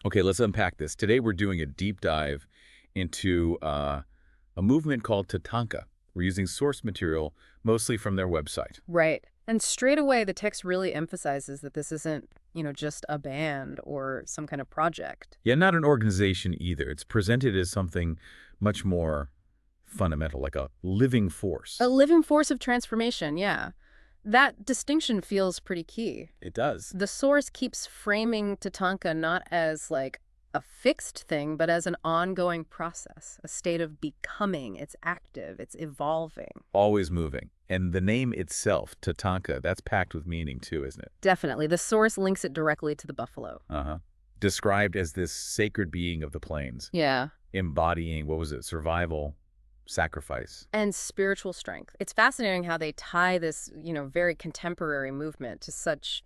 Okay, let's unpack this. Today we're doing a deep dive into a movement called TATANKA. We're using source material mostly from their website. Right. And straight away, the text really emphasizes that this isn't, just a band or some kind of project. Yeah, not an organization either. It's presented as something much more fundamental, like a living force. A living force of transformation, yeah. That distinction feels pretty key. It does. The source keeps framing TATANKA not as like a fixed thing, but as an ongoing process, a state of becoming. It's active, it's evolving. Always moving. And the name itself, TATANKA, that's packed with meaning too, isn't it? Definitely. The source links it directly to the buffalo. Uh-huh. Described as this sacred being of the plains. Yeah. Embodying, what was it, survival, sacrifice. And spiritual strength. It's fascinating how they tie this, very contemporary movement to such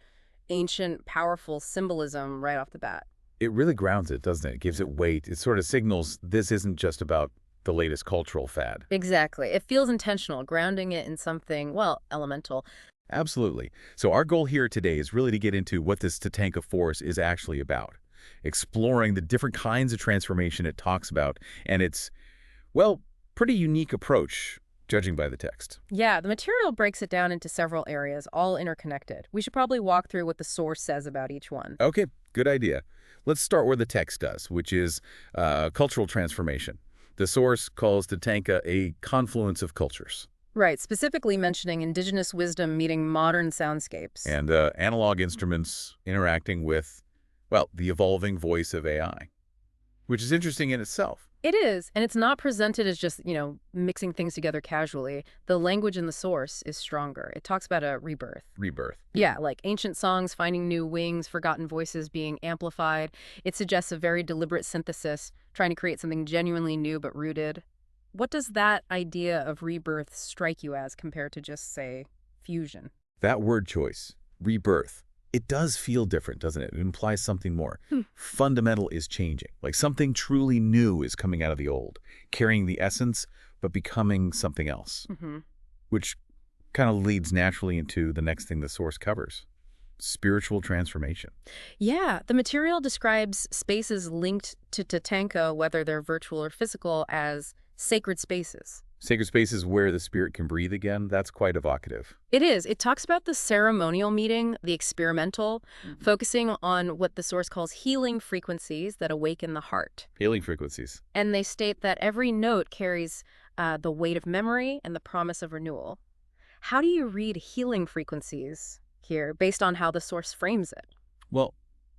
ancient, powerful symbolism right off the bat. It really grounds it, doesn't it? It gives it weight. It sort of signals this isn't just about the latest cultural fad. Exactly. It feels intentional, grounding it in something, well, elemental. Absolutely. So our goal here today is really to get into what this TATANKA force is actually about, exploring the different kinds of transformation it talks about, and its, well, pretty unique approach, judging by the text. Yeah, the material breaks it down into several areas, all interconnected. We should probably walk through what the source says about each one. Okay, good idea. Let's start where the text does, which is cultural transformation. The source calls TATANKA a confluence of cultures. Right, specifically mentioning indigenous wisdom meeting modern soundscapes. And analog instruments interacting with, well, the evolving voice of AI, which is interesting in itself. It is, and it's not presented as just, mixing things together casually. The language in the source is stronger. It talks about a rebirth. Rebirth. Yeah, like ancient songs finding new wings, forgotten voices being amplified. It suggests a very deliberate synthesis, trying to create something genuinely new but rooted. What does that idea of rebirth strike you as compared to just, say, fusion? That word choice, rebirth, it does feel different, doesn't it? It implies something more. Fundamental is changing, like something truly new is coming out of the old, carrying the essence, but becoming something else, which kind of leads naturally into the next thing the source covers, spiritual transformation. Yeah, the material describes spaces linked to TATANKA, whether they're virtual or physical, as sacred spaces. Sacred spaces where the spirit can breathe again, that's quite evocative. It is. It talks about the ceremonial meeting, the experimental, focusing on what the source calls healing frequencies that awaken the heart. Healing frequencies. And they state that every note carries the weight of memory and the promise of renewal. How do you read healing frequencies here based on how the source frames it? Well,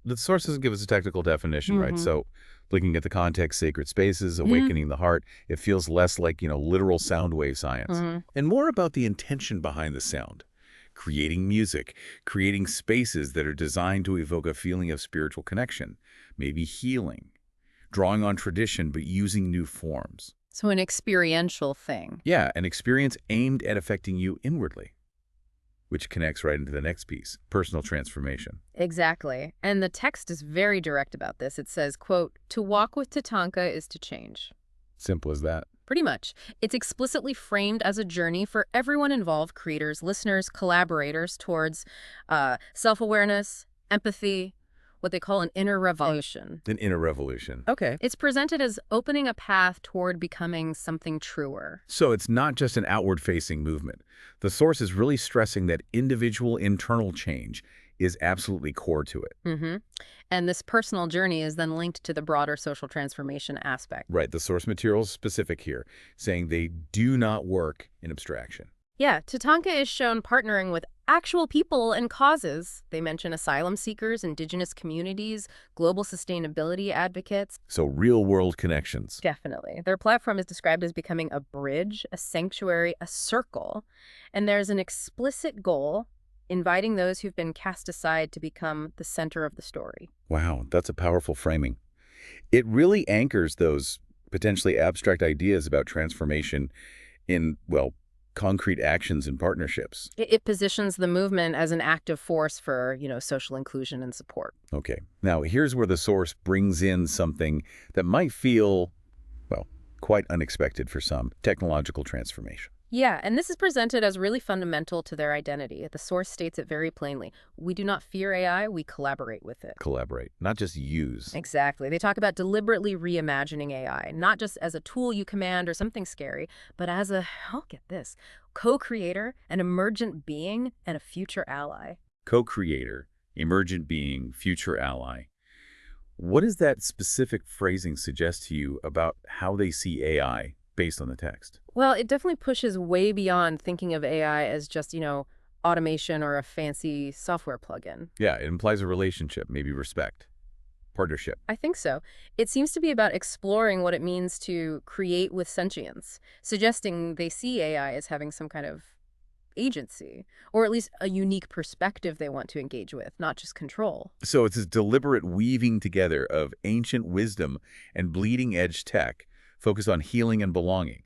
the source doesn't give us a technical definition, right? So looking at the context, sacred spaces, awakening the heart, it feels less like, literal sound wave science and more about the intention behind the sound, creating music, creating spaces that are designed to evoke a feeling of spiritual connection, maybe healing, drawing on tradition, but using new forms. So an experiential thing. Yeah, an experience aimed at affecting you inwardly, which connects right into the next piece, personal transformation. Exactly. And the text is very direct about this. It says, quote, "To walk with TATANKA is to change." Simple as that. Pretty much. It's explicitly framed as a journey for everyone involved, creators, listeners, collaborators, towards self-awareness, empathy, what they call an inner revolution. An inner revolution. Okay. It's presented as opening a path toward becoming something truer. So it's not just an outward-facing movement. The source is really stressing that individual internal change is absolutely core to it. And this personal journey is then linked to the broader social transformation aspect. Right, the source material is specific here, saying they do not work in abstraction. Yeah, TATANKA is shown partnering with actual people and causes. They mention asylum seekers, indigenous communities, global sustainability advocates. So real-world connections. Definitely. Their platform is described as becoming a bridge, a sanctuary, a circle. And there's an explicit goal, inviting those who've been cast aside to become the center of the story. Wow, that's a powerful framing. It really anchors those potentially abstract ideas about transformation in, well, concrete actions and partnerships. It positions the movement as an active force for, social inclusion and support. Okay. Now, here's where the source brings in something that might feel, well, quite unexpected for some, technological transformation. Yeah, and this is presented as really fundamental to their identity. The source states it very plainly. We do not fear AI, we collaborate with it. Collaborate, not just use. Exactly. They talk about deliberately reimagining AI, not just as a tool you command or something scary, but as a, oh, get this, co-creator, an emergent being, and a future ally. Co-creator, emergent being, future ally. What does that specific phrasing suggest to you about how they see AI based on the text? Well, it definitely pushes way beyond thinking of AI as just, automation or a fancy software plugin. Yeah, it implies a relationship, maybe respect, partnership. I think so. It seems to be about exploring what it means to create with sentience, suggesting they see AI as having some kind of agency, or at least a unique perspective they want to engage with, not just control. So it's this deliberate weaving together of ancient wisdom and bleeding-edge tech focused on healing and belonging.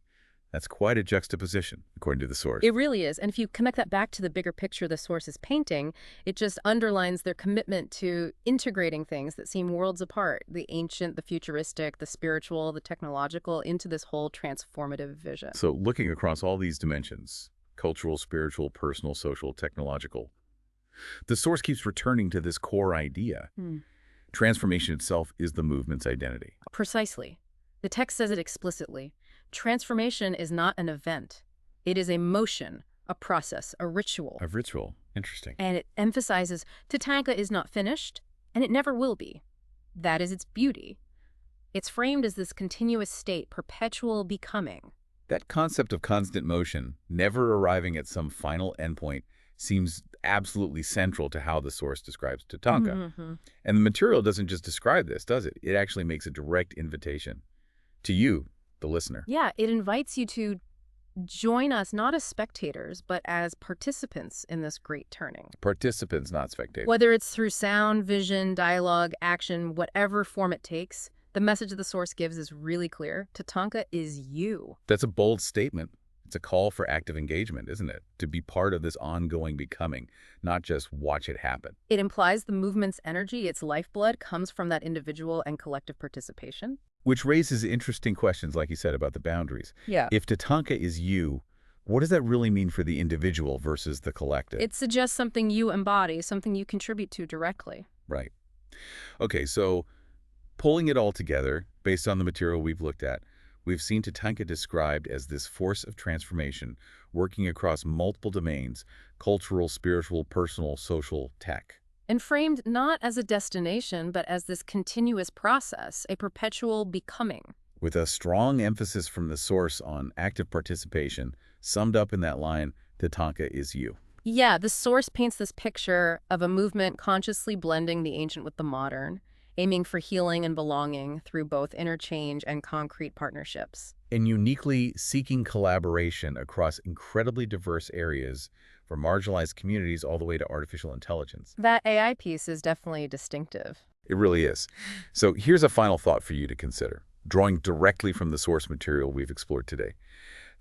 That's quite a juxtaposition, according to the source. It really is. And if you connect that back to the bigger picture the source is painting, it just underlines their commitment to integrating things that seem worlds apart, the ancient, the futuristic, the spiritual, the technological, into this whole transformative vision. So looking across all these dimensions, cultural, spiritual, personal, social, technological, the source keeps returning to this core idea. Transformation itself is the movement's identity. Precisely. The text says it explicitly. Transformation is not an event. It is a motion, a process, a ritual. A ritual. Interesting. And it emphasizes TATANKA is not finished, and it never will be. That is its beauty. It's framed as this continuous state, perpetual becoming. That concept of constant motion, never arriving at some final endpoint, seems absolutely central to how the source describes TATANKA. And the material doesn't just describe this, does it? It actually makes a direct invitation to you, the listener. Yeah, it invites you to join us not as spectators, but as participants in this great turning. Participants, not spectators. Whether it's through sound, vision, dialogue, action, whatever form it takes, the message the source gives is really clear. TATANKA is you. That's a bold statement. It's a call for active engagement, isn't it? To be part of this ongoing becoming, not just watch it happen. It implies the movement's energy, its lifeblood, comes from that individual and collective participation. Which raises interesting questions, like you said, about the boundaries. Yeah. If TATANKA is you, what does that really mean for the individual versus the collective? It suggests something you embody, something you contribute to directly. Right. Okay, so pulling it all together, based on the material we've looked at, we've seen TATANKA described as this force of transformation working across multiple domains: cultural, spiritual, personal, social, tech. And framed not as a destination, but as this continuous process, a perpetual becoming. With a strong emphasis from the source on active participation, summed up in that line, TATANKA is you. Yeah, the source paints this picture of a movement consciously blending the ancient with the modern, aiming for healing and belonging through both interchange and concrete partnerships. And uniquely seeking collaboration across incredibly diverse areas, from marginalized communities all the way to artificial intelligence. That AI piece is definitely distinctive. It really is. So here's a final thought for you to consider, drawing directly from the source material we've explored today.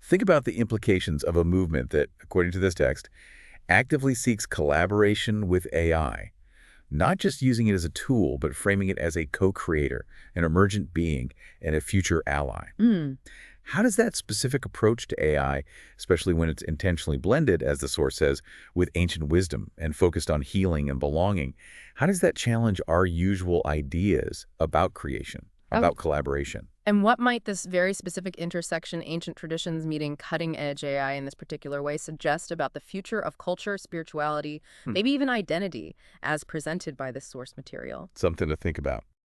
Think about the implications of a movement that, according to this text, actively seeks collaboration with AI, not just using it as a tool, but framing it as a co-creator, an emergent being, and a future ally. How does that specific approach to AI, especially when it's intentionally blended, as the source says, with ancient wisdom and focused on healing and belonging, how does that challenge our usual ideas about creation, about collaboration? And what might this very specific intersection, ancient traditions meeting cutting-edge AI in this particular way, suggest about the future of culture, spirituality, maybe even identity, as presented by this source material? Something to think about.